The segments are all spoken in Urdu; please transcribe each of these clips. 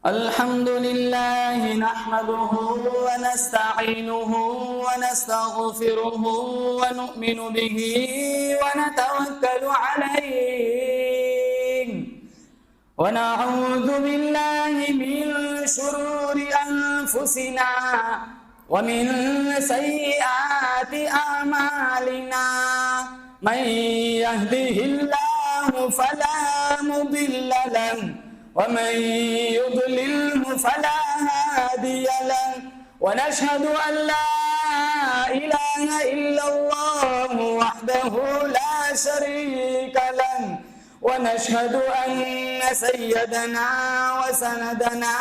الحمد لله نحمده ونستعينه ونستغفره ونؤمن به ونتوكل عليه ونعوذ بالله من شرور أنفسنا ومن سيئات أعمالنا من يهده الله فلا مضل له ومن يضلله فلا هادي له ونشهد أن لا إله إلا الله وحده لا شريك له ونشهد أن سيدنا وسندنا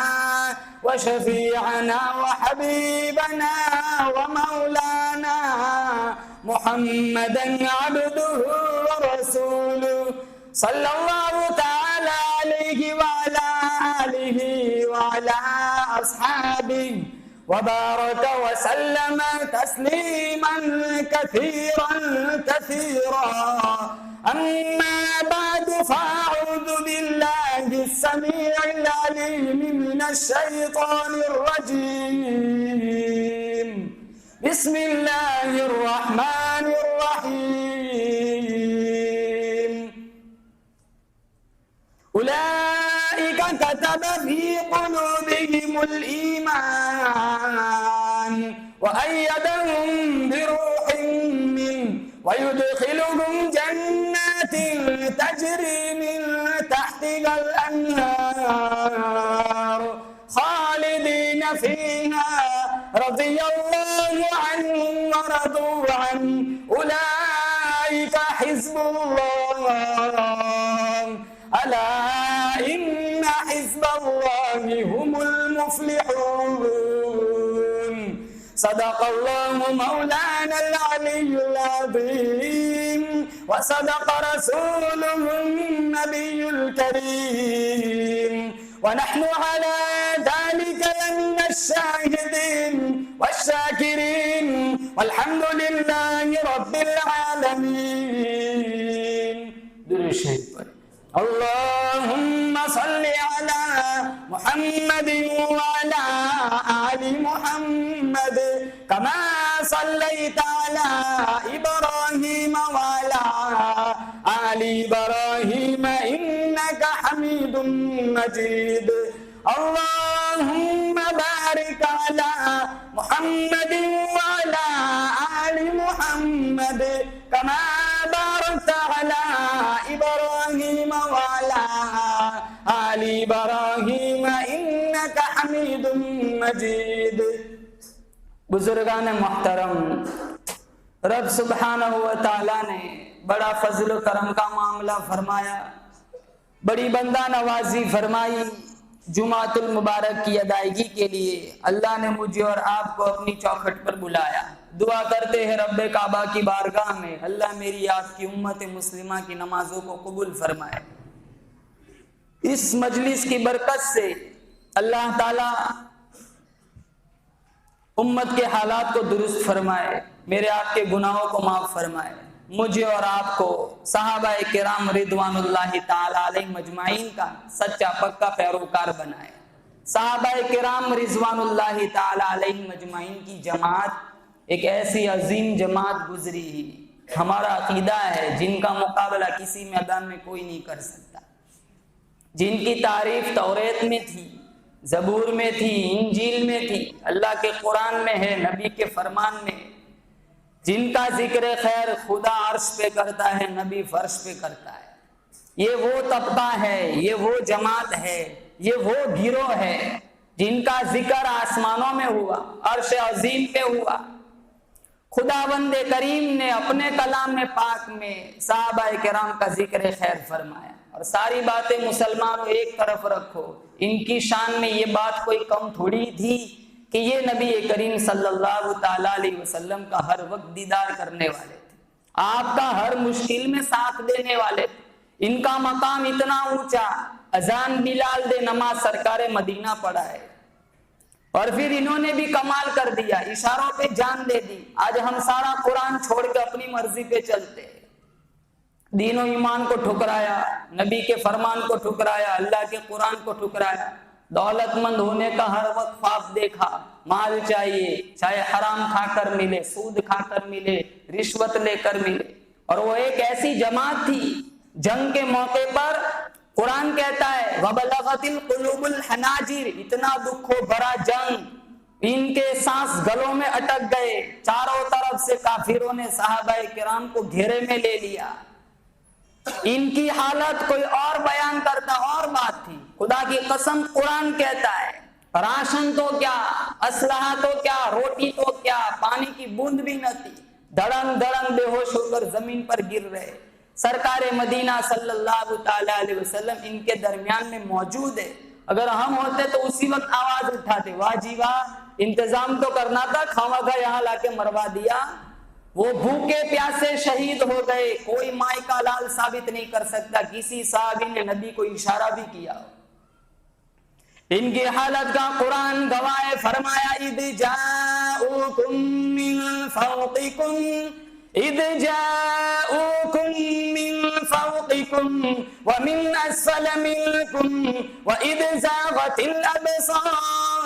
وشفيعنا وحبيبنا ومولانا محمدا عبده ورسوله صلى الله تعالى عليه وعلى آله وعلى أصحابه وبارك وسلم تسليما كثيرا كثيرا أما بعد فأعوذ بالله السميع العليم من الشيطان الرجيم بسم الله الرحمن الرحيم أولئك كتب في قلوبهم الإيمان وأيدهم بروح منه ويدخلهم جنات تجري من تحتها الأنهار خالدين فيها رضي الله عنهم ورضوا عنه أولئك حزب الله ألا إن حزب الله هم المفلحون صدق الله مولانا العلي العظيم وصدق رسوله النبي الكريم ونحن على ذلك من الشاهدين والشاكرين والحمد لله رب العالمين. اللهم صل على محمد وعلى آل محمد كما صليت على إبراهيم وعلى آل إبراهيم إنك حميد مجيد. اللهم بارك على محمد وعلى آل محمد كما باركت على إبراهيم وعلى آل إبراهيم إنك حميد مجيد. بزرگان محترم، رب سبحانہ و تعالیٰ نے بڑا فضل و کرم کا معاملہ فرمایا، بڑی بندہ نوازی فرمائی. جمعۃ المبارک کی ادائیگی کے لیے اللہ نے مجھے اور آپ کو اپنی چوکھٹ پر بلایا. دعا کرتے ہیں رب کعبہ کی بارگاہ میں اللہ میری آپ کی امت مسلمہ کی نمازوں کو قبول فرمائے. اس مجلس کی برکت سے اللہ تعالی امت کے حالات کو درست فرمائے، میرے آپ کے گناہوں کو معاف فرمائے، مجھے اور آپ کو صحابہ کرام رضوان اللہ تعالی علیہ مجمعین کا سچا پکا پیروکار بنائے. صحابہ کرام رضوان اللہ تعالی علیہ مجمعین کی جماعت ایک ایسی عظیم جماعت گزری، ہمارا عقیدہ ہے جن کا مقابلہ کسی میدان میں کوئی نہیں کر سکتا، جن کی تعریف توریت میں تھی، زبور میں تھی، انجیل میں تھی، اللہ کے قرآن میں ہے، نبی کے فرمان میں، جن کا ذکر خیر خدا عرش پہ کرتا ہے، نبی فرش پہ کرتا ہے. یہ وہ طبقہ ہے، یہ وہ جماعت ہے، یہ وہ گروہ ہے جن کا ذکر آسمانوں میں ہوا، عرش عظیم پہ ہوا. خداوند کریم نے اپنے کلام میں پاک میں صحابہ کرام کا ذکر خیر فرمایا. اور ساری باتیں مسلمانوں ایک طرف رکھو، ان کی شان میں یہ بات کوئی کم تھوڑی تھی کہ یہ نبی کریم صلی اللہ تعالی علیہ وسلم کا ہر وقت دیدار کرنے والے تھے، آپ کا ہر مشکل میں ساتھ دینے والے تھے. ان کا مقام اتنا اونچا، اذان بلال دے نماز سرکار مدینہ پڑھا ہے، اور پھر انہوں نے بھی کمال کر دیا، اشاروں پہ جان دے دی. آج ہم سارا قرآن چھوڑ کے اپنی مرضی پہ چلتے ہیں، دین و ایمان کو ٹھکرایا، نبی کے فرمان کو ٹھکرایا، اللہ کے قرآن کو ٹھکرایا، دولت مند ہونے کا ہر وقت خواب دیکھا، مال چاہیے، چاہے حرام کھا کر ملے، سود کھا کر ملے، رشوت لے کر ملے۔ اور وہ ایک ایسی جماعت تھی، جنگ کے موقع پر قرآن کہتا ہے وَبَلَغَتِ الْقُلُوبُ الْحَنَاجِرِ، اتنا دکھوں بھرا جنگ، ان کے سانس گلوں میں اٹک گئے، چاروں طرف سے کافروں نے صحابہ کرام کو گھیرے میں لے لیا۔ ان کی حالت کوئی اور بیان کرتا اور بات تھی، خدا کی قسم قرآن کہتا ہے راشن تو کیا، اسلحہ تو کیا، روٹی تو کیا، پانی کی بوند بھی نہ تھی، دڑنگ دڑنگ بے ہوش ہو کر زمین پر گر رہے۔ سرکار مدینہ صلی اللہ تعالی علیہ وسلم ان کے درمیان میں موجود ہے، اگر ہم ہوتے تو اسی وقت آواز اٹھاتے، واہ جی واہ، انتظام تو کرنا تھا، کھاوا کھا یہاں لا کے مروا دیا۔ وہ بھوکے پیاسے شہید ہو گئے، کوئی مائی کا لال ثابت نہیں کر سکتا، کسی صحابی نے نبی کو اشارہ بھی کیا۔ ان کی حالت کا قرآن گواہ ہے، فرمایا اذ جاؤکم من فوقکم، اذ جاؤکم من فوقکم ومن اسفل منکم واذ زاغت الابصار۔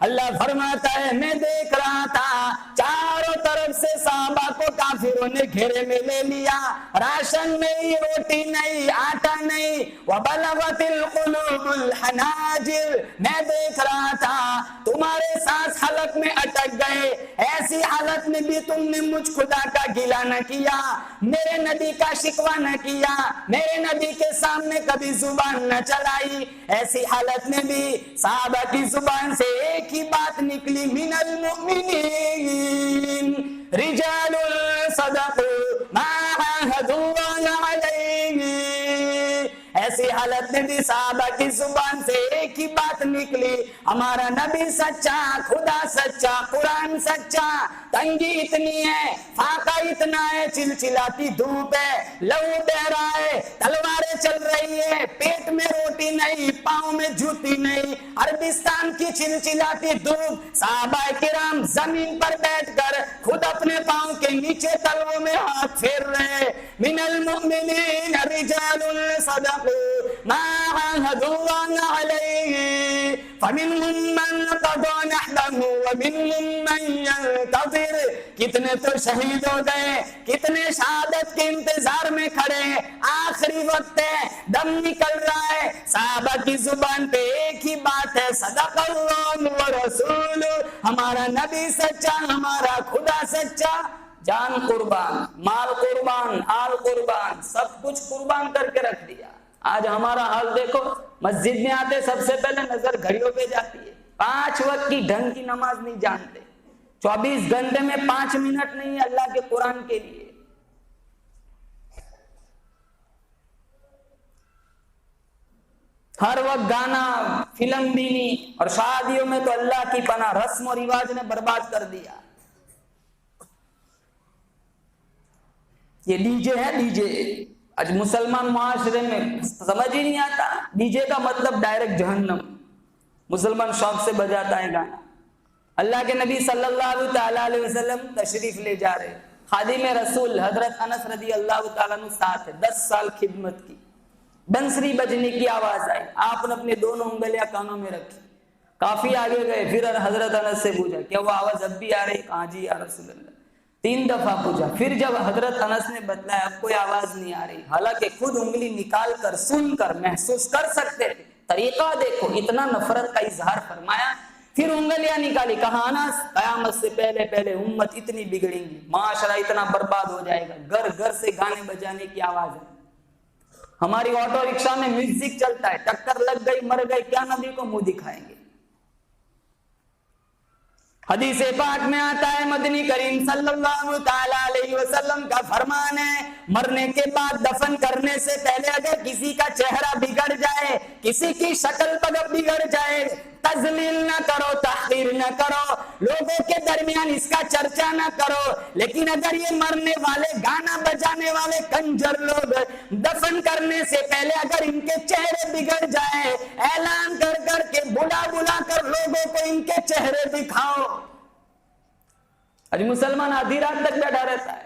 اللہ فرماتا ہے میں دیکھ رہا تھا چاروں طرف سے صحابہ کو کافروں نے گھیرے میں لے لیا، راشن نہیں، روٹی نہیں، آٹا نہیں، وَبَلَغَتِ الْقُلُوبُ الْحَنَاجِرِ، میں دیکھ رہا تھا تمہارے سانس حلق میں اٹک گئے، ایسی حالت میں بھی تم نے مجھ خدا کا گلہ نہ کیا، میرے نبی کا شکوہ نہ کیا، میرے نبی کے سامنے کبھی زبان نہ چلائی۔ ایسی حالت میں بھی صحابہ کی زبان سے ایک ہی بات نکلی، من المؤمنین رجال صدقوا ما عاهدوا اللہ علیہ۔ ایسی حالت میں بھی صحابہ کی زبان سے ایک ہی بات نکلی، ہمارا نبی سچا، خدا سچا، قرآن سچا۔ تنگی اتنی ہے، فاقہ اتنا ہے، چلچلاتی دھوپ ہے، لہو بہ رہا ہے، تلواریں چل رہی ہے، پیٹ میں روٹی نہیں، پاؤں میں جوتی نہیں، عربستان کی چلچلاتی دھوپ، صحابہ کرام زمین پر بیٹھ کر خود اپنے پاؤں کے نیچے تلووں میں ہاتھ پھیر رہے۔ من المؤمنین رجال صدقوا ما عاهدوا اللہ علیہ فمنهم من قضى نحبه ومنهم من ينتظر۔ کتنے تو شہید ہو گئے، کتنے شہادت کے انتظار میں کھڑے ہیں، آخری وقت ہے، دم نکل رہا ہے، صحابہ کی زبان پہ ایک ہی بات ہے، صدق اللہ ورسول، ہمارا نبی سچا، ہمارا خدا سچا۔ جان قربان، مال قربان، آل قربان، سب کچھ قربان کر کے رکھ دیا۔ آج ہمارا حال دیکھو، مسجد میں آتے سب سے پہلے نظر گھڑیوں پہ جاتی ہے، 5 وقت کی ڈھنگ کی نماز نہیں جانتے، 24 گھنٹے میں 5 منٹ نہیں ہے اللہ کے قرآن کے لیے۔ ہر وقت گانا، فلم بینی، اور شادیوں میں تو اللہ کی پناہ، رسم و رواج نے برباد کر دیا۔ یہ ڈی جے ہے، ڈی جے، آج مسلمان معاشرے میں سمجھ ہی نہیں آتا، ڈی جے کا مطلب ڈائریکٹ جہنم۔ مسلمان شوق سے بجاتا ہے گانا۔ اللہ کے نبی صلی اللہ تعالی علیہ وسلم تشریف لے جا رہے، خادم رسول حضرت انس رضی اللہ تعالیٰ عنہ ساتھ ہے، 10 سال خدمت کی، بنسری بجنے کی آواز آئی، آپ نے اپنے دونوں انگلیاں کانوں میں رکھی، کافی آگے گئے، پھر حضرت انس سے پوچھا کیا وہ آواز اب بھی آ رہی؟ کہا جی یا رسول اللہ۔ 3 دفعہ پوچھا، پھر جب حضرت انس نے بتلایا اب کوئی آواز نہیں آ رہی، حالانکہ خود انگلی نکال کر سن کر محسوس کر سکتے تھے، طریقہ دیکھو، اتنا نفرت کا اظہار فرمایا، پھر انگلیاں نکالی، کہا انس قیامت سے پہلے پہلے امت اتنی بگڑیں گی، معاشرہ اتنا برباد ہو جائے گا، گھر گھر سے گانے بجانے کی آواز ہے۔ ہماری آٹو رکشا میں میوزک چلتا ہے، ٹکر لگ گئی، مر گئے، کیا نبی کو منہ دکھائیں گے؟ حدیث پاک میں آتا ہے، مدنی کریم صلی اللہ تعالی علیہ وسلم کا فرمان ہے، مرنے کے بعد دفن کرنے سے پہلے اگر کسی کا چہرہ بگڑ جائے، کسی کی شکل بگڑ جائے، تذلیل نہ کرو، تحقیر نہ کرو، لوگوں کے درمیان اس کا چرچا نہ کرو، لیکن اگر یہ مرنے والے، گانا بجانے والے کنجر لوگ دفن کرنے سے پہلے اگر ان کے چہرے بگڑ جائے، اعلان کر کر کے بلا کر لوگوں کو ان کے چہرے دکھاؤ۔ آج مسلمان آدھی رات تک بیٹھا رہتا ہے،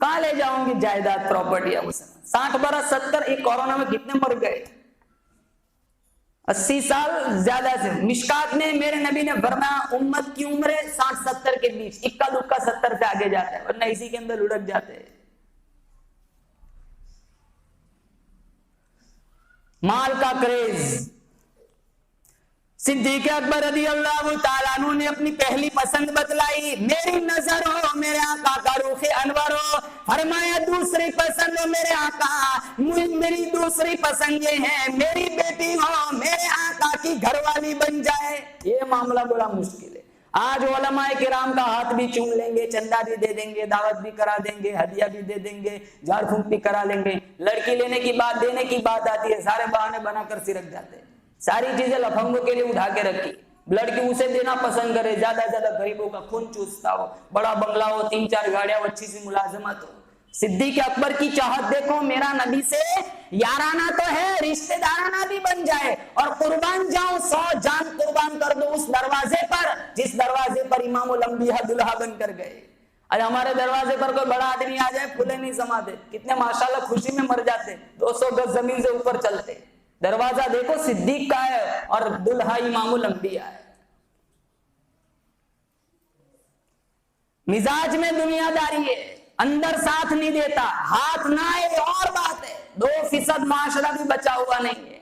کہاں لے جاؤں گی جائیداد پراپرٹی؟ 60 برس 70، یہ کورونا میں کتنے مر گئے؟ 80 سال زیادہ سے۔ مشکات میں میرے نبی نے فرمایا امت کی عمریں 60-70 کے بیچ، اکا دکا 70 سے آگے جاتا ہے، ورنہ اسی کے اندر لڑک جاتے ہیں۔ مال کا کریز، صدیق اکبر رضی اللہ تعالیٰ عنہ نے اپنی پہلی پسند بتلائی، میری نظر ہو میرے آقا کا روخ انور ہو، فرمایا دوسری پسند ہو میرے آقا، میری دوسری پسند یہ ہے میری بیٹی ہو میرے آقا کی گھر والی بن جائے۔ یہ معاملہ بڑا مشکل ہے۔ آج علماء کرام کا ہاتھ بھی چوم لیں گے، چندہ بھی دے دیں گے، دعوت بھی کرا دیں گے، ہدیہ بھی دے دیں گے، جھاڑ پھونک بھی کرا لیں گے، لڑکی لینے کی بات دینے کی بات آتی ہے سارے بہانے بنا کر سرک جاتے ہیں۔ ساری چیزیں لفنگوں کے لیے اٹھا کے رکھی، لڑکی اسے دینا پسند کرے زیادہ سے زیادہ غریبوں کا خون چوستا ہو، بڑا بنگلہ ہو، 3-4 گاڑیاں ہو، اچھی سی ملازمت ہو۔ صدیق اکبر کی چاہت دیکھو، میرا نبی سے یارانہ تو ہے، رشتہ دارانہ بھی بن جائے، اور قربان جاؤں 100 جان قربان کر دو اس دروازے پر جس دروازے پر امام الانبیاء دلہا بن کر گئے۔ آج ہمارے دروازے پر کوئی بڑا آدمی آ جائے پھولے نہیں سماتے، کتنے ماشاءاللہ خوشی میں مر جاتے، 200 گز زمین سے اوپر چلتے۔ دروازہ دیکھو صدیق کا ہے اور دلہا امام الانبیاء ہے۔ مزاج میں دنیا داری ہے، اندر ساتھ نہیں دیتا، ہاتھ نہ آئے اور بات ہے، 2% معاشرہ بھی بچا ہوا نہیں ہے۔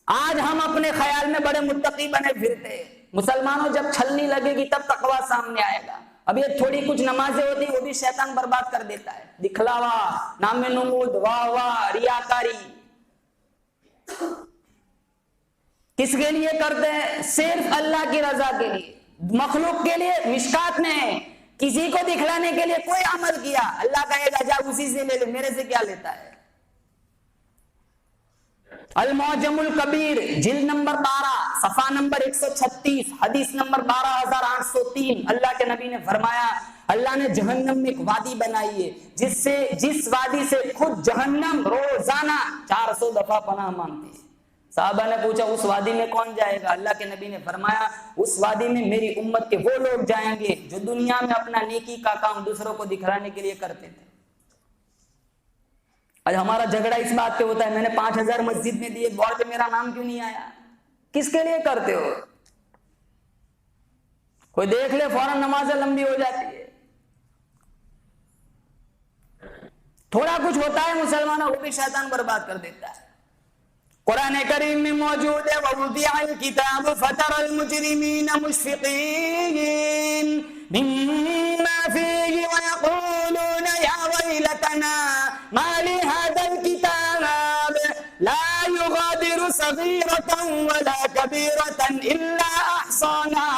آج ہم اپنے خیال میں بڑے متقی بنے پھرتے ہیں، مسلمانوں جب چھلنی لگے گی تب تقویٰ سامنے آئے گا۔ اب یہ تھوڑی کچھ نمازیں ہوتی وہ بھی شیطان برباد کر دیتا ہے، دکھلاوا، نام نمود، واہ واہ، ریاکاری۔ کس کے لیے کرتے ہیں؟ صرف اللہ کی رضا کے لیے، مخلوق کے لیے۔ مشکات میں ہے کسی کو دکھلانے کے لیے کوئی عمل کیا، اللہ کہے گا جا اسی سے لے لے، میرے سے کیا لیتا ہے؟ المعجم الکبیر جلد نمبر 12 صفحہ نمبر 136 حدیث نمبر 12803، اللہ کے نبی نے فرمایا اللہ نے جہنم میں ایک وادی بنائی ہے جس وادی سے خود جہنم روزانہ 400 دفعہ پناہ مانگتی ہے۔ صحابہ نے پوچھا اس وادی میں کون جائے گا؟ اللہ کے نبی نے فرمایا اس وادی میں میری امت کے وہ لوگ جائیں گے جو دنیا میں اپنا نیکی کا کام دوسروں کو دکھلانے کے لیے کرتے تھے۔ آج ہمارا جھگڑا اس بات پہ ہوتا ہے میں نے 5000 مسجد میں دیے، بورڈ پہ میرا نام کیوں نہیں آیا؟ کس کے لیے کرتے ہو؟ کوئی دیکھ لے فوراً نمازیں لمبی ہو جاتی ہے۔ تھوڑا کچھ ہوتا ہے مسلمانوں کو بھی شیطان برباد کر دیتا ہے۔ قرآن کریم میں موجود ہے وَوُضِعَ الْكِتَابُ فَتَرَى الْمُجْرِمِينَ مُشْفِقِينَ مِمَّا فِيهِ وَيَقُولُونَ يَا وَيْلَتَنَا مَا لِهَذَا الْكِتَابِ لَا يُغَادِرُ صَغِيرَةً وَلَا كَبِيرَةً إِلَّا أَحْصَاهَا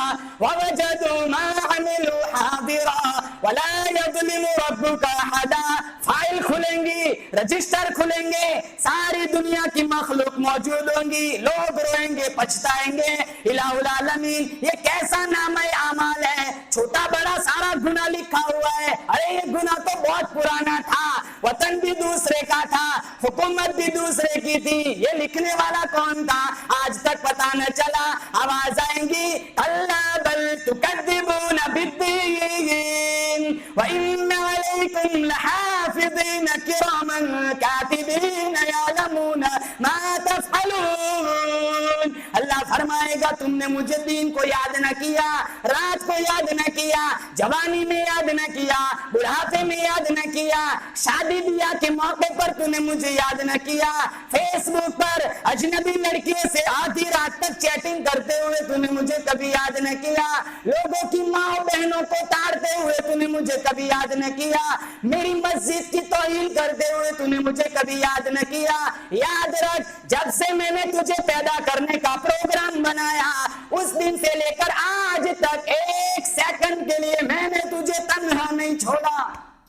وَوَجَدُوا مَا عَمِلُوا حَاضِرًا وَلَا يَظْلِمُ رَبُّكَ أَحَدًا۔ فائل کھلیں گی، رجسٹر کھلیں گے، ساری دنیا کی مخلوق موجود ہوں گی، لوگ روئیں گے، پچھتائیں گے، الہ العالمین یہ کیسا نامہ اعمال ہے، چھوٹا بڑا سارا گناہ لکھا ہوا ہے۔ ارے یہ گناہ تو بہت پرانا تھا، وطن بھی دوسرے کا تھا، حکومت بھی دوسرے کی تھی، یہ لکھنے والا کون تھا آج تک پتہ نہ چلا۔ آواز آئیں گی کلا بل تکذبون بالدین وان علیکم لحافظین کراما کاتبین یعلمون ما تفعلون۔ اللہ فرمائے گا تم نے مجھے دین کو یاد نہ کیا، رات کو یاد نہ کیا، جوانی میں یاد نہ کیا، بڑھاپے میں یاد نہ کیا، شادی بیاہ کے موقع پر تو نے مجھے یاد نہ کیا، فیس بک پر اجنبی لڑکیوں سے آدھی رات تک چیٹنگ کرتے ہوئے تو نے مجھے کبھی یاد نہ کیا، لوگوں کی ماں بہنوں کو تاڑتے ہوئے تو نے مجھے کبھی یاد نہ کیا، میری مسجد کی توہین کرتے ہوئے تو نے مجھے کبھی یاد نہ کیا۔ یاد رکھ جب سے میں نے تجھے پیدا کرنے کا پروگرام بنایا اس دن سے لے کر آج تک 1 سیکنڈ کے لیے میں نے تجھے تنہا نہیں چھوڑا۔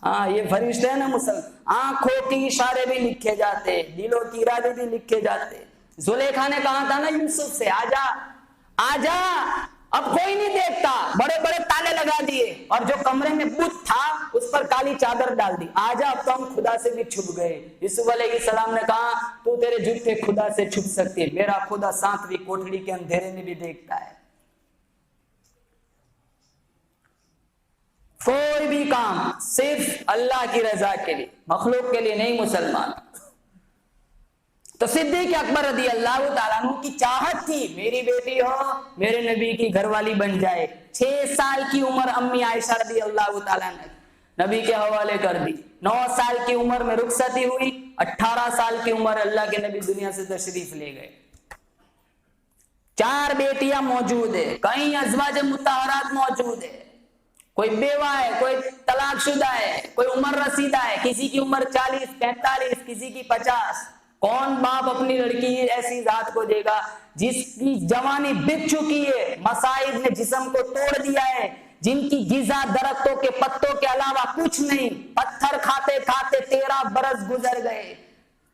ہاں یہ فرشتے ہیں نا مسلم، آنکھوں کی اشارے بھی لکھے جاتے، دلوں کی ارادے بھی لکھے جاتے۔ زلیخا نے کہا تھا نا یوسف سے آجا آجا، اب کوئی نہیں دیکھتا، بڑے بڑے تالے لگا دیے اور جو کمرے میں بت تھا اس پر کالی چادر ڈال دی، آجا اب تو ہم خدا سے بھی چھپ گئے۔ یوسف علیہ السلام نے کہا تو تیرے جھوٹے خدا سے چھپ سکتی ہے، میرا خدا 7ویں کوٹھڑی کے اندھیرے میں بھی دیکھتا ہے۔ کوئی بھی کام صرف اللہ کی رضا کے لیے، مخلوق کے لیے نہیں مسلمان۔ تو صدیق اکبر رضی اللہ تعالیٰ عنہ کی چاہت تھی میری بیٹی ہو، میرے نبی کی گھر والی بن جائے۔ 6 سال کی عمر امی عائشہ رضی اللہ تعالیٰ نے نبی کے حوالے کر دی۔ 9 سال کی عمر میں رخصتی ہوئی، 18 سال کی عمر اللہ کے نبی دنیا سے تشریف لے گئے۔ 4 بیٹیاں موجود ہے، کئی ازواج مطہرات موجود ہے، کوئی بیوہ ہے، کوئی طلاق شدہ ہے، کوئی عمر رسیدہ ہے، کسی کی عمر 40 45، کسی کی 50۔ کون باپ اپنی لڑکی ایسی ذات کو دے گا جس کی جوانی بک چکی ہے، مصائب نے جسم کو توڑ دیا ہے، جن کی غذا درختوں کے پتوں کے علاوہ کچھ نہیں، پتھر کھاتے کھاتے 13 برس گزر گئے۔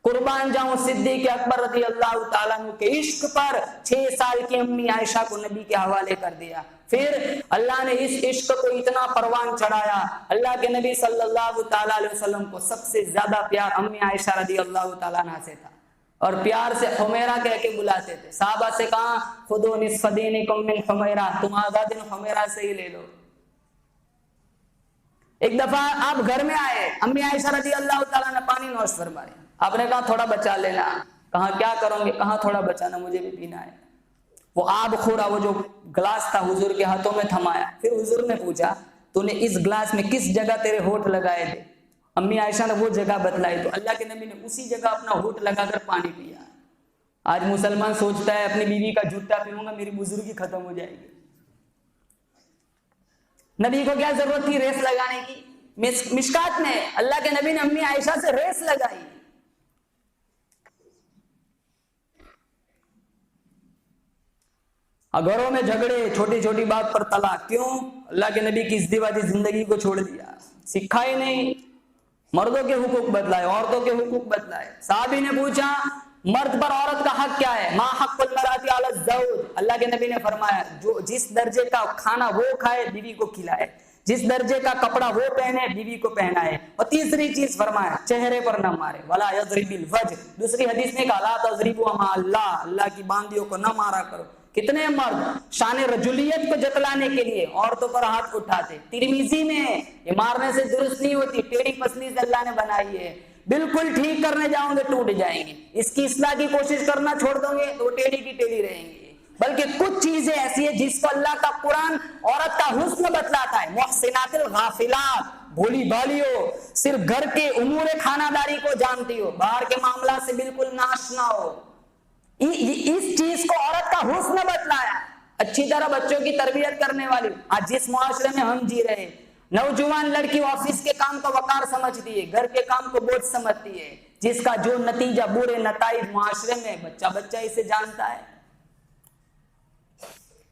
قربان جاؤں صدیق اکبر رضی اللہ تعالیٰ عنہ کے عشق پر 6 سال کی امی عائشہ کو نبی کے حوالے کر دیا۔ پھر اللہ نے اس عشق کو اتنا پروان چڑھایا، اللہ کے نبی صلی اللہ تعالیٰ علیہ وسلم کو سب سے زیادہ پیار امی عائشہ رضی اللہ تعالیٰ عنہ سے تھا، اور پیار سے حمیرہ کہہ کے بلاتے تھے۔ صحابہ سے کہا خذوا نصف دینکم من حمیرہ، تم آدھا دن حمیرہ سے ہی لے لو۔ ایک دفعہ آپ گھر میں آئے، امی عائشہ رضی اللہ تعالیٰ نے پانی نوش فرمایا، آپ نے کہا تھوڑا بچا لینا۔ کہا کیا کروں گے؟ کہا تھوڑا بچانا، مجھے بھی پینا ہے۔ وہ آب خورا، وہ جو گلاس تھا حضور کے ہاتھوں میں تھمایا۔ پھر حضور نے پوچھا تو نے اس گلاس میں کس جگہ تیرے ہونٹ لگائے تھے؟ امی عائشہ نے وہ جگہ بتلائی، تو اللہ کے نبی نے اسی جگہ اپنا ہونٹ لگا کر پانی پیا۔ آج مسلمان سوچتا ہے اپنی بیوی کا جھوٹا پیوں گا میری بزرگی ختم ہو جائے گی۔ نبی کو کیا ضرورت تھی ریس لگانے کی؟ مشکات میں اللہ کے نبی نے امی عائشہ سے ریس لگائی۔ گھروں میں جھگڑے، چھوٹی چھوٹی بات پر طلاق، کیوں؟ اللہ کے نبی کی ازدواجی زندگی کو چھوڑ دیا، سکھا ہی نہیں۔ مردوں کے حقوق بدلائے، عورتوں کے حقوق بدلائے۔ صحابی نے پوچھا مرد پر عورت کا حق کیا ہے؟ ما حق المرأة علی الزوج، اللہ کے نبی نے فرمایا جو جس درجے کا کھانا وہ کھائے بیوی کو کھلائے، جس درجے کا کپڑا وہ پہنے بیوی کو پہنائے، اور تیسری چیز فرمایا چہرے پر نہ مارے، ولا یضرب الوجه۔ دوسری حدیث میں کہا لا تضربوا مع اللہ، اللہ کی باندیوں کو نہ مارا کرو۔ کتنے مرد شان رجولیت کو جتلانے کے لیے عورتوں پر ہاتھ اٹھاتے۔ ترمذی میں یہ مارنے سے درست نہیں ہوتی، ٹیڑھی پسلی سے اللہ نے بنائی ہے، بالکل ٹھیک کرنے جاؤں گے ٹوٹ جائیں گی، اس کی اصلاح کی کوشش کرنا چھوڑ دو گے تو ٹیڑھی کی ٹیڑھی رہیں گی۔ بلکہ کچھ چیزیں ایسی ہیں جس کو اللہ کا قرآن عورت کا حسن بتلاتا ہے، محسنات الغافلات، بھولی بھالی ہو، صرف گھر کے امور خانہ داری کو جانتی ہو، باہر کے معاملات سے بالکل ناشنا ہو، اس چیز کو عورت کا حسن بتلایا۔ اچھی طرح بچوں کی تربیت کرنے والی، آج جس معاشرے میں ہم جی رہے، نوجوان لڑکی آفس کے کام کو وقار سمجھتی ہے، گھر کے کام کو بوجھ سمجھتی ہے، جس کا جو نتیجہ برے نتائج معاشرے میں بچہ اسے جانتا ہے۔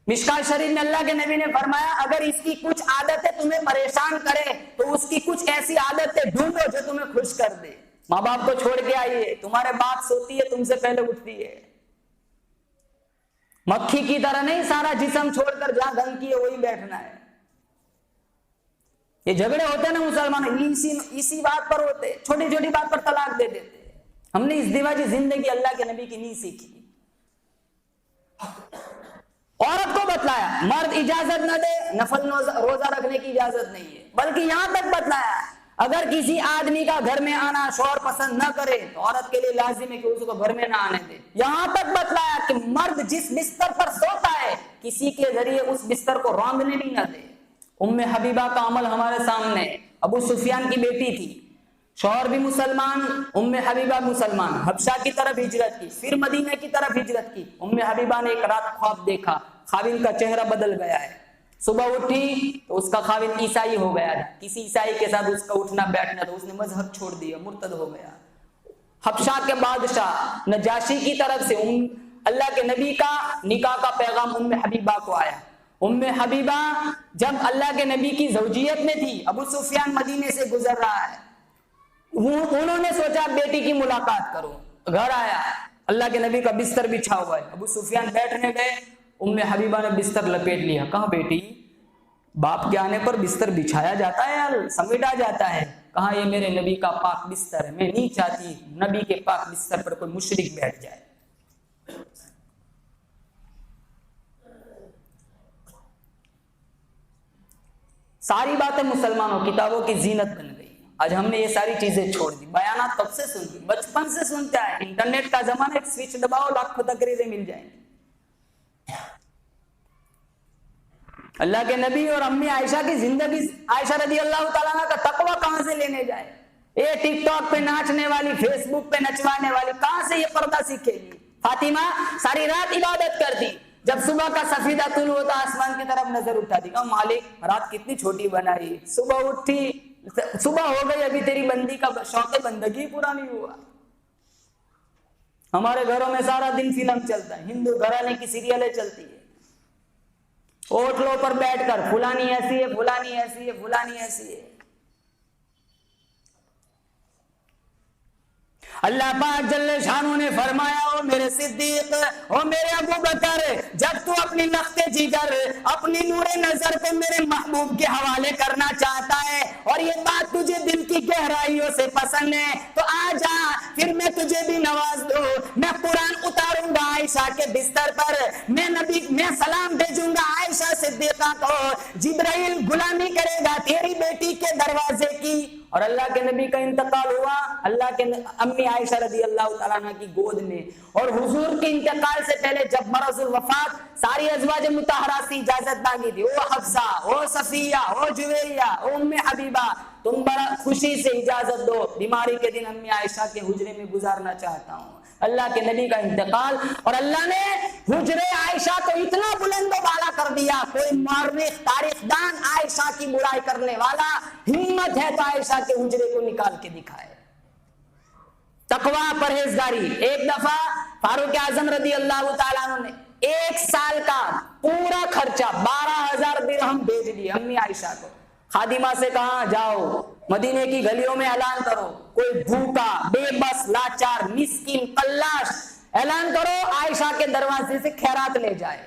مشکات شریف میں اللہ کے نبی نے فرمایا اگر اس کی کچھ عادتیں تمہیں پریشان کرے تو اس کی کچھ ایسی عادتیں ڈھونڈو جو تمہیں خوش کر دے۔ ماں باپ کو چھوڑ کے آئیے، تمہارے باپ سوتی ہے تم سے پہلے اٹھتی ہے، مکھی کی طرح نہیں سارا جسم چھوڑ کر جہاں گندگی ہے وہی بیٹھنا ہے۔ یہ جھگڑے ہوتے ہیں نا مسلمانوں، اسی بات پر ہوتے، چھوٹی چھوٹی بات پر طلاق دے دیتے۔ ہم نے ازدواجی زندگی اللہ کے نبی کی نہیں سیکھی۔ عورت کو بتلایا مرد اجازت نہ دے نفل روزہ رکھنے کی اجازت نہیں ہے، بلکہ یہاں تک بتلایا اگر کسی آدمی کا گھر میں آنا شوہر پسند نہ کرے تو عورت کے لیے لازم ہے کہ اس کو گھر میں نہ آنے دے۔ یہاں تک بتلایا کہ مرد جس بستر پر سوتا ہے کسی کے ذریعے اس بستر کو رونگنے بھی نہ دے۔ ام حبیبہ کا عمل ہمارے سامنے، ابو سفیان کی بیٹی تھی، شوہر بھی مسلمان، ام حبیبہ مسلمان، حبشہ کی طرف ہجرت کی، پھر مدینہ کی طرف ہجرت کی۔ ام حبیبہ نے ایک رات خواب دیکھا، خاوند کا چہرہ بدل گیا ہے، صبح اٹھی تو اس کا خاوند عیسائی ہو گیا تھا، کسی عیسائی کے ساتھ اس کا اٹھنا بیٹھنا تھا، اس نے مذہب چھوڑ دیا، مرتد ہو گیا۔ حبشہ کے بادشاہ نجاشی کی طرف سے اللہ کے نبی کا نکاح کا پیغام ام حبیبہ کو آیا۔ ام حبیبہ جب اللہ کے نبی کی زوجیت میں تھی، ابو سفیان مدینے سے گزر رہا ہے، انہوں نے سوچا بیٹی کی ملاقات کرو، گھر آیا، اللہ کے نبی کا بستر بچھا ہوا ہے، ابو سفیان بیٹھنے گئے، ام حبیبہ نے بستر لپیٹ لیا، کہا بیٹی باپ کے آنے پر بستر بچھایا جاتا ہے یا سمیٹا جاتا ہے؟ کہا یہ میرے نبی کا پاک بستر ہے، میں نہیں چاہتی نبی کے پاک بستر پر کوئی مشرک بیٹھ جائے۔ ساری باتیں مسلمانوں کتابوں کی زینت بن گئی. آج ہم نے یہ ساری چیزیں چھوڑ دی. بیانات کب سے سنتے؟ بچپن سے سنتے ہیں. انٹرنیٹ کا زمانہ، ایک سوئچ دباؤ لاکھوں تقریریں مل جائیں گی. اللہ کے نبی اور امی عائشہ کی زندگی، عائشہ رضی اللہ تعالیٰ عنہ کا تقویٰ کہاں سے لینے جائے؟ یہ ٹک ٹاک پہ ناچنے والی، فیس بک پہ نچوانے والی کہاں سے یہ پردہ سیکھے گی؟ فاطمہ ساری رات عبادت کرتی، جب صبح کا سفیدہ طلوع ہوتا آسمان کی طرف نظر اٹھاتی، کہا مالک رات کتنی چھوٹی بنائی، صبح اٹھی، صبح ہو گئی، ابھی تیری بندی کا شوق بندگی پورا نہیں ہوا. ہمارے گھروں میں سارا دن فلم چلتا ہے، ہندو گھرانے کی سیریلیں چلتی ہے. ہوٹلوں پر بیٹھ کر فلانی ایسی ہے، فلانی ایسی ہے، فلانی ایسی ہے. اللہ پاک جل شانہ نے فرمایا، او میرے صدیق، او میرے ابو بکر، جب تو اپنی لخت جگر، اپنی نور نظر کو میرے محبوب کے حوالے کرنا چاہتا ہے اور یہ بات تجھے دل کی گہرائیوں سے پسند ہے تو آ جا، پھر میں تجھے بھی نواز دوں. میں قرآن اتاروں گا عائشہ کے بستر پر، میں سلام بھیجوں گا عائشہ صدیقہ کو، جبرائیل غلامی کرے گا تیری بیٹی کے دروازے کی. اور اللہ کے نبی کا انتقال ہوا اللہ کے امی عائشہ رضی اللہ تعالیٰ عنہ کی گود میں. اور حضور کے انتقال سے پہلے جب مرض الوفات ساری ازواج مطہرات سے اجازت مانگی تھی، او حفصہ، او صفیہ، او جویریہ، او ام حبیبہ، تم بڑا خوشی سے اجازت دو، بیماری کے دن امی عائشہ کے حجرے میں گزارنا چاہتا ہوں. اللہ کے نبی کا انتقال، اور اللہ نے حجرے عائشہ کو اتنا بلند و بالا کر دیا، کوئی مورخ تاریخ دان عائشہ کی برائی کرنے والا ہمت ہے تو عائشہ کے حجرے کو نکال کے دکھائے. تقویٰ، پرہیزگاری. ایک دفعہ فاروق اعظم رضی اللہ تعالیٰ عنہ نے 1 سال کا پورا خرچہ 12,000 درہم بھیج دیے امی عائشہ کو. خادمہ سے کہا جاؤ مدینے کی گلیوں میں اعلان کرو، کوئی بھوکا، بے بس، لاچار، مسکین، قلاش، اعلان کرو عائشہ کے دروازے سے خیرات لے جائے.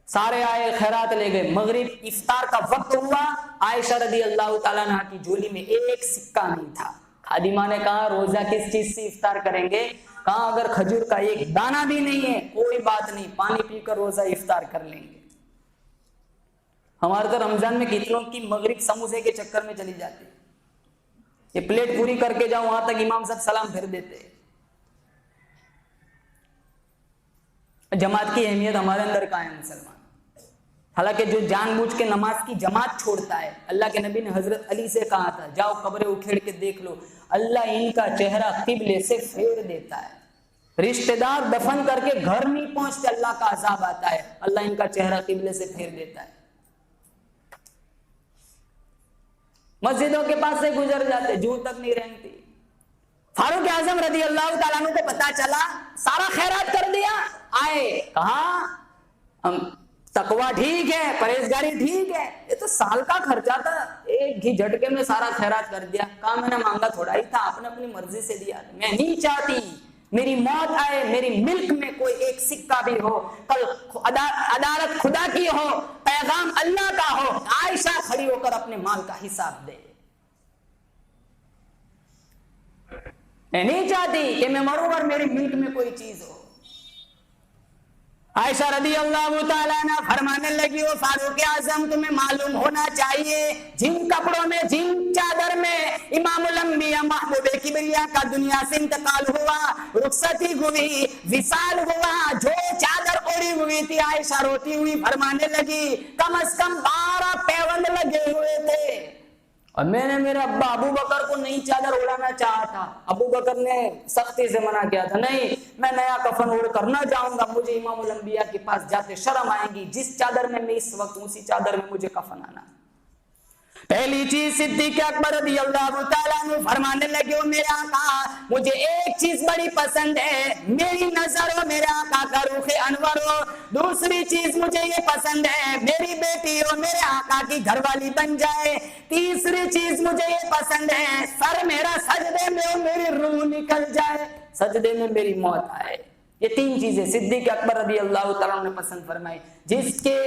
سارے آئے، خیرات لے گئے. مغرب افطار کا وقت ہوا، عائشہ رضی اللہ تعالیٰ عنہ کی جھولی میں 1 سکہ نہیں تھا. خادمہ نے کہا روزہ کس چیز سے افطار کریں گے؟ کہا اگر کھجور کا 1 دانہ بھی نہیں ہے کوئی بات نہیں، پانی پی کر روزہ افطار کر لیں گے. ہمارے تو رمضان میں کتنوں کی مغرب سموسے کے چکر میں چلی جاتی، یہ پلیٹ پوری کر کے جاؤ، وہاں تک امام صاحب سلام پھیر دیتے. جماعت کی اہمیت ہمارے اندر قائم ہے مسلمان. حالانکہ جو جان بوجھ کے نماز کی جماعت چھوڑتا ہے، اللہ کے نبی نے حضرت علی سے کہا تھا جاؤ قبریں اکھیڑ کے دیکھ لو، اللہ ان کا چہرہ قبلے سے پھیر دیتا ہے. رشتہ دار دفن کر کے گھر نہیں پہنچتے، اللہ کا عذاب آتا ہے، اللہ ان کا چہرہ قبلے سے پھیر دیتا ہے. مسجدوں کے پاس سے گزر جاتے، جوں تک نہیں رہتی. فاروق اعظم رضی اللہ تعالیٰ عنہ کو پتا چلا، سارا خیرات کر دیا. آئے کہا تقویٰ ٹھیک ہے، پرہیزگاری ٹھیک ہے، یہ تو سال کا خرچہ تھا، ایک ہی جھٹکے میں سارا خیرات کر دیا. کہا میں نے مانگا تھوڑا ہی تھا، آپ نے اپنی مرضی سے دیا. میں نہیں چاہتی میری موت آئے، میری ملک میں کوئی 1 سکہ بھی ہو، کل عدالت خدا کی ہو، پیغام اللہ کا ہو، عائشہ کھڑی ہو کر اپنے مال کا حساب دے. میں نہیں چاہتی کہ میں مروں اور میری ملک میں کوئی چیز ہو. عائشہ رضی اللہ تعالیٰ عنہ فرمانے لگی، وہ فاروق اعظم تمہیں معلوم ہونا چاہیے جن کپڑوں میں، جن چادر میں امام الانبیاء محبوب کبریا کا دنیا سے انتقال ہوا، رخصتی ہوئی، وصال ہوا، جو چادر اوڑی ہوئی تھی عائشہ روتی ہوئی فرمانے لگی کم از کم 12 پیوند لگے ہوئے تھے. اور میں نے میرے ابا ابو بکر کو نئی چادر اڑانا چاہا تھا، ابو بکر نے سختی سے منع کیا تھا، نہیں میں نیا کفن اوڑھ کر نہ جاؤں گا، مجھے امام الانبیاء کے پاس جاتے شرم آئے گی، جس چادر میں اس وقت اسی چادر میں مجھے کفن آنا. پہلی چیز صدیق اکبر رضی اللہ تعالیٰ عنہ فرمانے لگے، میرے آقا مجھے ایک چیز بڑی پسند ہے، میری نظر ہو میرے آقا کا روح انور ہو. دوسری چیز مجھے یہ پسند ہے میری بیٹی ہو میرے آقا کی گھر والی بن جائے. تیسری چیز مجھے یہ پسند ہے سر میرا سجدے میں ہو، میری روح نکل جائے، سجدے میں میری موت آئے. یہ 3 چیزیں صدیق اکبر رضی اللہ تعالیٰ نے پسند فرمائی. جس کے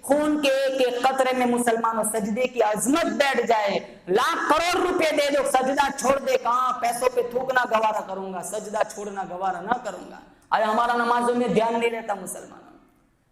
خون کے ایک قطرے میں مسلمانوں سجدے کی عظمت بیٹھ جائے، لاکھ کروڑ روپے دے دو سجدہ چھوڑ دے، کہاں پیسوں پہ تھوکنا گوارا کروں گا، سجدہ چھوڑنا گوارا نہ کروں گا. آج ہمارا نمازوں میں دھیان نہیں رہتا مسلمانوں.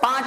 5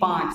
5।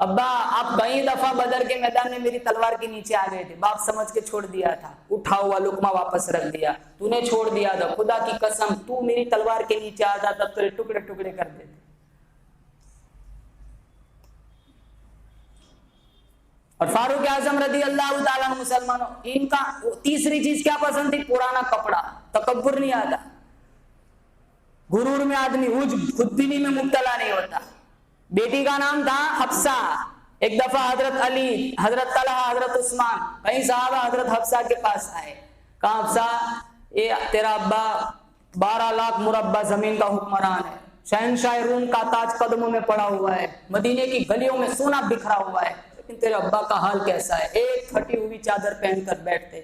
ابا آپ کئی دفعہ بدر کے میدان میں میری تلوار کے نیچے آ گئے تھے، باپ سمجھ کے چھوڑ دیا تھا، اٹھا ہوا لقمہ واپس رکھ دیا، تو نے چھوڑ دیا تھا، خدا کی قسم تو میری تلوار کے نیچے آ جاتا تو ٹکڑے ٹکڑے کر دیتے۔ اور فاروق اعظم رضی اللہ تعالیٰ عنہ مسلمانوں، ان کا تیسری چیز کیا پسند تھی؟ پرانا کپڑا، تکبر نہیں آتا، غرور میں آدمی خود بینی میں مبتلا نہیں ہوتا۔ بیٹی کا نام تھا حفصہ۔ ایک دفعہ حضرت علی، حضرت طلحہ، حضرت عثمان، کئی صحابہ حضرت حفصہ کے پاس آئے، کہا حفصہ تیرا ابا 12 لاکھ مربع زمین کا حکمران ہے، شہنشاہ روم کا تاج قدموں میں پڑا ہوا ہے، مدینے کی گلیوں میں سونا بکھرا ہوا ہے، لیکن تیرے ابا کا حال کیسا ہے؟ ایک پھٹی ہوئی چادر پہن کر بیٹھتے۔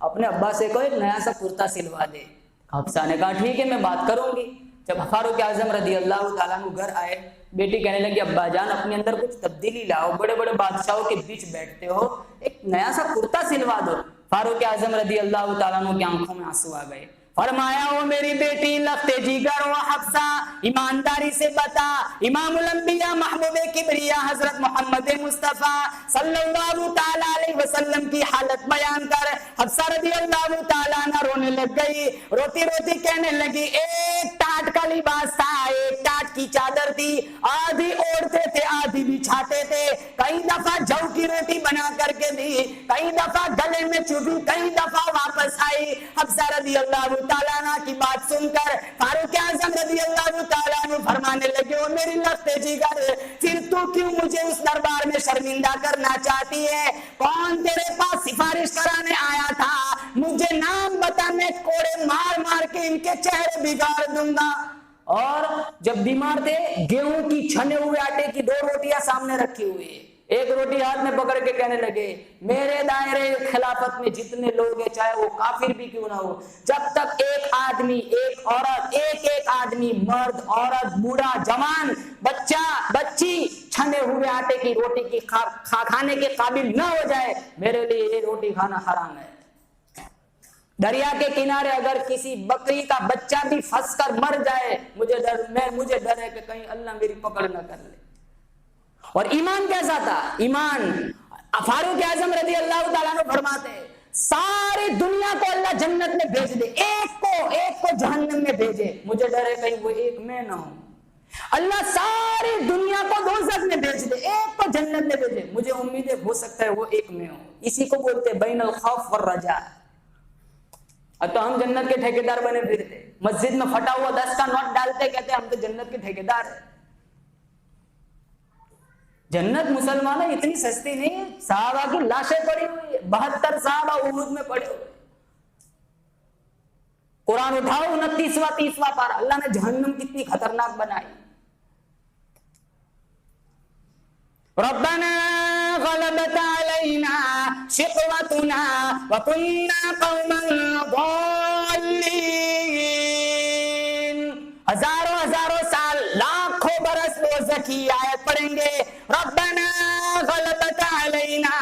اپنے ابا سے کہو ایک نیا سا کرتا سلوا دے۔ حفصہ نے کہا ٹھیک ہے میں بات کروں گی۔ جب فاروق اعظم رضی اللہ تعالیٰ عنہ گھر آئے، بیٹی کہنے لگی ابا جان اپنے اندر کچھ تبدیلی لاؤ، بڑے بڑے بادشاہوں کے بیچ بیٹھتے ہو، ایک نیا سا کرتا سلوا دو۔ فاروق اعظم رضی اللہ تعالیٰ عنہ کی آنکھوں میں آنسو آ گئے۔ فرمایا او میری بیٹی لخت جگر و حفصہ، ایمانداری سے بتا، امام الانبیاء محبوب کبریا حضرت محمد مصطفیٰ صلی اللہ تعالیٰ علیہ وسلم کی حالت بیان کر۔ حفصہ رضی اللہ تعالیٰ عنہ رونے لگ گئی، روتی روتی کہنے لگی ایک ٹاٹ کا لباس تھا، ایک ٹاٹ کی چادر تھی، آدھی اوڑھتے تھے آدھی بچھاتے تھے، کئی دفعہ جو کی روٹی بنا کر کے دی، کئی دفعہ گلے میں چبھی، کئی دفعہ واپس آئی۔ حفصہ رضی اللہ تعالیٰ عنہ کی بات سن کر فاروق اعظم رضی اللہ تعالیٰ عنہ فرمانے لگے او میری لخت جگر، پھر تو کیوں مجھے اس دربار میں شرمندہ کرنا چاہتی ہے؟ کون تیرے پاس سفارش کرانے آیا تھا؟ مجھے نام بتا، میں کوڑے مار مار کے ان کے چہرے بگاڑ دوں گا۔ اور جب بیمار تھے، گیہوں کی چھنے ہوئے آٹے کی 2 روٹیاں سامنے رکھی ہوئی، ایک روٹی ہاتھ میں پکڑ کے کہنے لگے میرے دائرے خلافت میں جتنے لوگ ہیں چاہے وہ کافر بھی کیوں نہ ہو، جب تک ایک آدمی، ایک عورت، ایک آدمی، مرد، عورت، بوڑھا، جوان، بچہ، بچی چھنے ہوئے آٹے کی روٹی کی کھانے کے قابل نہ ہو جائے، میرے لیے یہ روٹی کھانا حرام ہے۔ دریا کے کنارے اگر کسی بکری کا بچہ بھی پھنس کر مر جائے، مجھے ڈر ہے کہ کہیں اللہ میری پکڑ نہ کر لے۔ اور ایمان کیسا تھا؟ ایمان فاروق اعظم رضی اللہ تعالیٰ عنہ فرماتے ساری دنیا کو اللہ جنت میں بھیج دے، ایک کو جہنم میں بھیجے، مجھے ڈر ہے کہیں وہ ایک میں نہ ہوں۔ اللہ ساری دنیا کو دوزخ میں بھیج دے، ایک کو جنت میں بھیجے، مجھے امید ہے ہو سکتا ہے وہ ایک میں ہو۔ اسی کو بولتے بین الخوف والرجاء۔ اب تو ہم جنت کے ٹھیکیدار بنے پھرتے، مسجد میں پھٹا ہوا 10 کا نوٹ ڈالتے، کہتے ہم تو جنت کے ٹھیکیدار ہیں۔ جنت مسلمانوں اتنی سستی نہیں ہے، صحابہ کی لاشیں پڑی ہوئی ہے، 72 صحابہ احد میں پڑے ہوئے۔ قرآن اٹھاؤ 29واں 30واں پارہ، اللہ نے جہنم کتنی خطرناک بنائی۔ ربنا غلبت علینا شقوتنا وکنا قوما ضالین۔ ہزاروں سال، لاکھوں برس روزہ کی آیت پڑھیں گے، ربنا غلبت علینا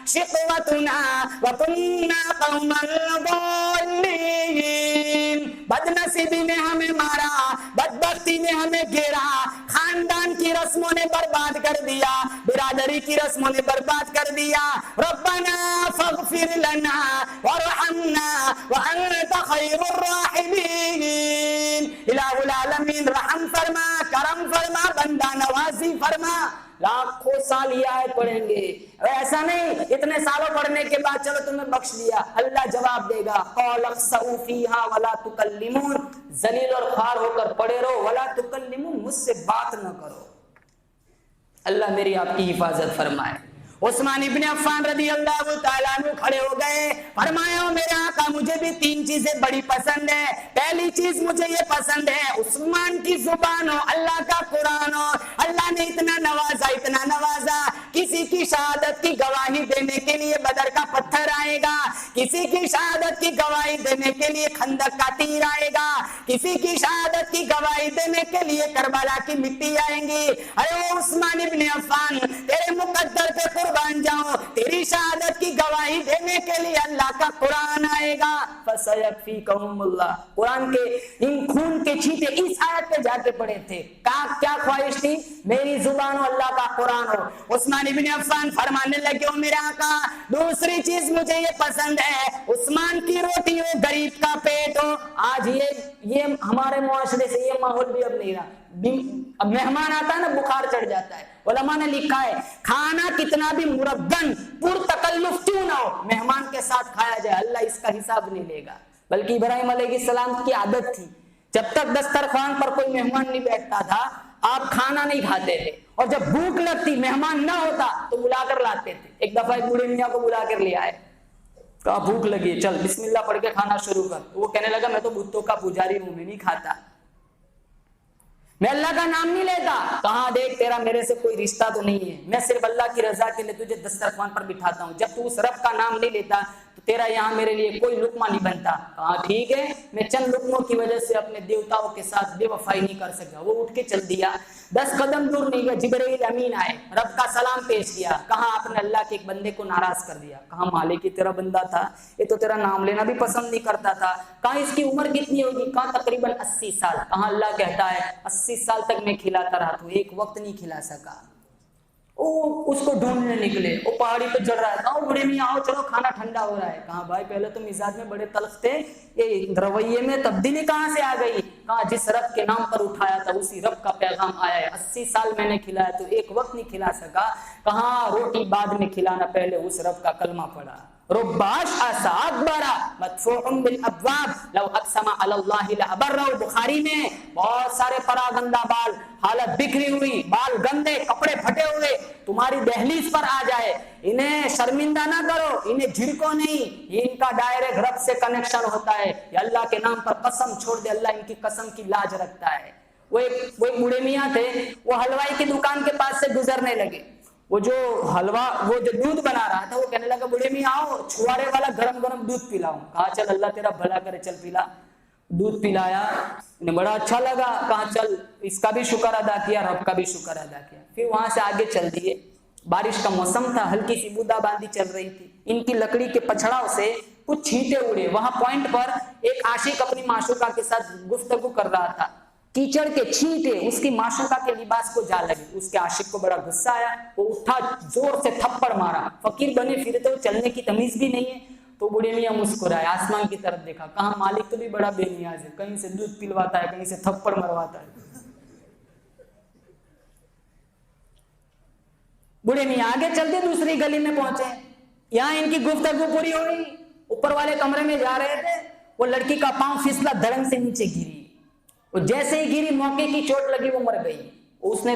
شقوتنا وکنا قوما ضالین۔ بدنصیبی نے ہمیں مارا، بدبختی نے ہمیں گھیرا، خاندان کی رسموں نے برباد کر دیا، برادری کی رسموں نے برباد کر دیا۔ ربنا فاغفر لنا وارحمنا وانت خیر الراحمین۔ الہ العالمین رحم فرما، کرم فرما، بندہ نوازی فرما۔ لاکھوں سال یہ آیت پڑھیں گے، ایسا نہیں اتنے سالوں پڑھنے کے بعد چلو تمہیں بخش دیا، اللہ جواب دے گا قال اخسؤوا فیہا ولا تکلمون، ذلیل اور خوار ہو کر پڑے رہو، ولا تکلمون، مجھ سے بات نہ کرو۔ اللہ میری آپ کی حفاظت فرمائے۔ عثمان ابن عفان رضی اللہ تعالیٰ عنہ کھڑے ہو گئے، فرمایا میرے آقا مجھے بھی 3 چیزیں بڑی پسند ہیں۔ پہلی چیز مجھے یہ پسند ہے عثمان کی زبان ہو، اللہ کا قرآن ہو۔ اللہ نے اتنا نوازا کہ کسی کی شہادت کی گواہی دینے کے لیے بدر کا پتھر آئے گا، کسی کی شہادت کی گواہی دینے کے لیے خندق کا تیر آئے گا، کسی کی شہادت کی گواہی دینے کے لیے کربلا کی مٹی آئیں گی۔ ارے عثمان ابن عفان، تیرے مقدر پہ قربان جاؤ، تیری شہادت کی گواہی دینے کے لیے اللہ کا قرآن آئے گا۔ فَسَيَكْفِيكَهُمُ اللَّهُ، قرآن کے ان خون کے چھینٹے اس آیت پہ جا کے پڑے تھے۔ کیا خواہش تھی؟ میری زبان و اللہ کا قرآن ہو۔ عثمان ابن عفان فرمانے لگے، او میرے آقا، دوسری چیز مجھے یہ پسند ہے، عثمان کی روٹی ہو، غریب کا پیٹ ہو۔ آج یہ ہمارے معاشرے سے یہ ماحول بھی اب نہیں رہا۔ اب مہمان آتا ہے نا، بخار چڑھ جاتا ہے۔ علماء نے لکھا ہے کھانا کتنا بھی مرغن پر تکلف کیوں نہ ہو، مہمان کے ساتھ کھایا جائے، اللہ اس کا حساب نہیں لے گا۔ بلکہ ابراہیم علیہ السلام کی عادت تھی، جب تک دسترخوان پر کوئی مہمان نہیں بیٹھتا تھا آپ کھانا نہیں کھاتے تھے، اور جب بھوک لگتی مہمان نہ ہوتا تو بلا کر لاتے تھے۔ ایک دفعہ ایک بوڑھے میاں کو بلا کر لے آئے، کہا بھوک لگی، چل بسم اللہ پڑھ کے کھانا شروع کر۔ وہ کہنے لگا میں تو بتوں کا پجاری ہوں، میں نہیں کھاتا، میں اللہ کا نام نہیں لیتا۔ کہاں دیکھ تیرا میرے سے کوئی رشتہ تو نہیں ہے، میں صرف اللہ کی رضا کے لیے تجھے دسترخوان پر بٹھاتا ہوں، جب تو اس رب کا نام نہیں لیتا تو تیرا یہاں میرے لیے کوئی لقمہ نہیں بنتا۔ کہا ٹھیک ہے، میں چند لقموں کی وجہ سے اپنے دیوتاؤں کے ساتھ بے وفائی نہیں کر سکا۔ وہ اٹھ کے چل دیا، 10 قدم دور نہیں گیا، جبرائیل امین آئے، رب کا سلام پیش کیا۔ کہاں آپ نے اللہ کے ایک بندے کو ناراض کر دیا؟ کہاں مالک ہی تیرا بندہ تھا، یہ تو تیرا نام لینا بھی پسند نہیں کرتا تھا۔ کہاں اس کی عمر کتنی ہوگی؟ کہاں تقریباً 80 سال۔ کہاں اللہ کہتا ہے 80 سال تک میں کھلاتا رہا، تو ایک وقت نہیں کھلا سکا۔ اس کو ڈھونڈنے نکلے، وہ پہاڑی پہ چڑھ رہا ہے، کہا بڑے میاں آؤ چلو کھانا ٹھنڈا ہو رہا ہے۔ کہا بھائی پہلے تو مزاج میں بڑے تلخ تھے، یہ رویے میں تبدیلی کہاں سے آ گئی؟ کہا جس رب کے نام پر اٹھایا تھا اسی رب کا پیغام آیا ہے، 80 سال میں نے کھلایا تو ایک وقت نہیں کھلا سکا۔ کہاں روٹی بعد میں کھلانا، پہلے اس رب کا کلمہ پڑھا۔ رباش اکبرا مدفوع بالابواب لو اقسم علی اللہ لابرہ۔ بخاری میں بہت سارے پراگندہ بال، حالت بکھری ہوئی، بال گندے، کپڑے پھٹے ہوئے تمہاری دہلیز پر آ جائے، انہیں شرمندہ نہ کرو، انہیں جھڑکو نہیں، یہ ان کا ڈائریکٹ رب سے کنیکشن ہوتا ہے، یہ اللہ کے نام پر قسم چھوڑ دے، اللہ ان کی قسم کی لاج رکھتا ہے۔ وہ ایک بوڑھے میاں تھے، وہ حلوائی کی دکان کے پاس سے گزرنے لگے، وہ جو دودھ بنا رہا تھا وہ کہنے لگا بڑے میاں آؤ چھوارے والا گرم گرم دودھ پلاؤں۔ کہا چل اللہ تیرا بھلا کرے، چل پلا۔ دودھ پلایا، انہیں بڑا اچھا لگا، کہا چل اس کا بھی شکر ادا کیا، رب کا بھی شکر ادا کیا۔ پھر وہاں سے آگے چل دیے، بارش کا موسم تھا، ہلکی سی بوندہ باندی چل رہی تھی، ان کی لکڑی کے پچھڑاؤ سے کچھ چھینٹے اڑے۔ وہاں پوائنٹ پر ایک عاشق اپنی معشوقہ کے ساتھ گفتگو کر رہا تھا، کیچڑ کے چھینٹے اس کی معشوقہ کے لباس کو جا لگے۔ اس کے عاشق کو بڑا غصہ آیا، وہ اٹھا زور سے تھپڑ مارا۔ فقیر بنے پھرتے چلنے کی تمیز بھی نہیں ہے، تو بوڑھے میاں مسکرائے، آسمان کی طرف دیکھا، کہا مالک تو بھی بڑا بے نیاز ہے، کہیں سے دودھ پلواتا ہے، کہیں سے تھپڑ مرواتا ہے۔ بوڑھے میاں آگے چلتے دوسری گلی میں پہنچے، یہاں ان کی گفتگو پوری ہو گئی۔ اوپر والے کمرے میں جا رہے تھے، وہ لڑکی کا پاؤں پھسلا، دھڑم سے نیچے گری، وہ جیسے ہی گری موقع کی چوٹ لگی، وہ مر گئی۔ اس نے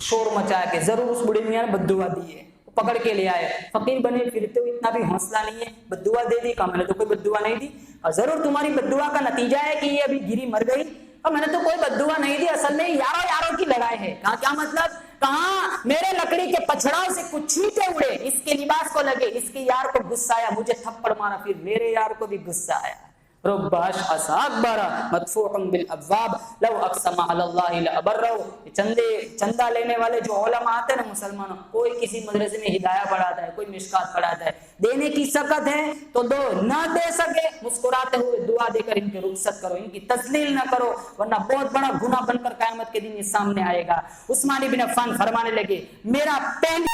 شور مچایا کہ ضرور اس بڑے میاں نے بد دعا دی ہے، وہ پکڑ کے لے آئے۔ فقیر بنے پھرتے ہوئے اتنا بھی حوصلہ نہیں ہے، بد دعا دے دی؟ کہا میں نے تو کوئی بد دعا نہیں دی۔ ضرور تمہاری بد دعا کا نتیجہ ہے کہ یہ ابھی گری مر گئی۔ اور میں نے تو کوئی بد دعا نہیں دی، اصل میں یاروں کی لڑائی ہے۔ کہا کیا مطلب؟ کہاں میرے لکڑی کے پچھڑاؤ سے کچھ چھینٹے اڑے، اس کے لباس کو لگے، اس کے یار کو غصہ آیا، مجھے تھپڑ مارا، پھر میرے یار کو بھی غصہ آیا۔ رباش اکبر مدفوع بالابواب لو اقسم علی اللہ لابرہ۔ چندہ لینے والے جو علماء آتے ہیں نا مسلمانوں، کوئی کسی مدرسے میں ہدایہ پڑھاتا ہے، کوئی مشکات پڑھاتا ہے، دینے کی سکت ہے تو دو، نہ دے سکے مسکراتے ہوئے دعا دے کر ان کی رخصت کرو، ان کی تذلیل نہ کرو، ورنہ بہت بڑا گناہ بن کر قیامت کے دن یہ سامنے آئے گا۔ عثمان بن عفان فرمانے لگے میرا پہلی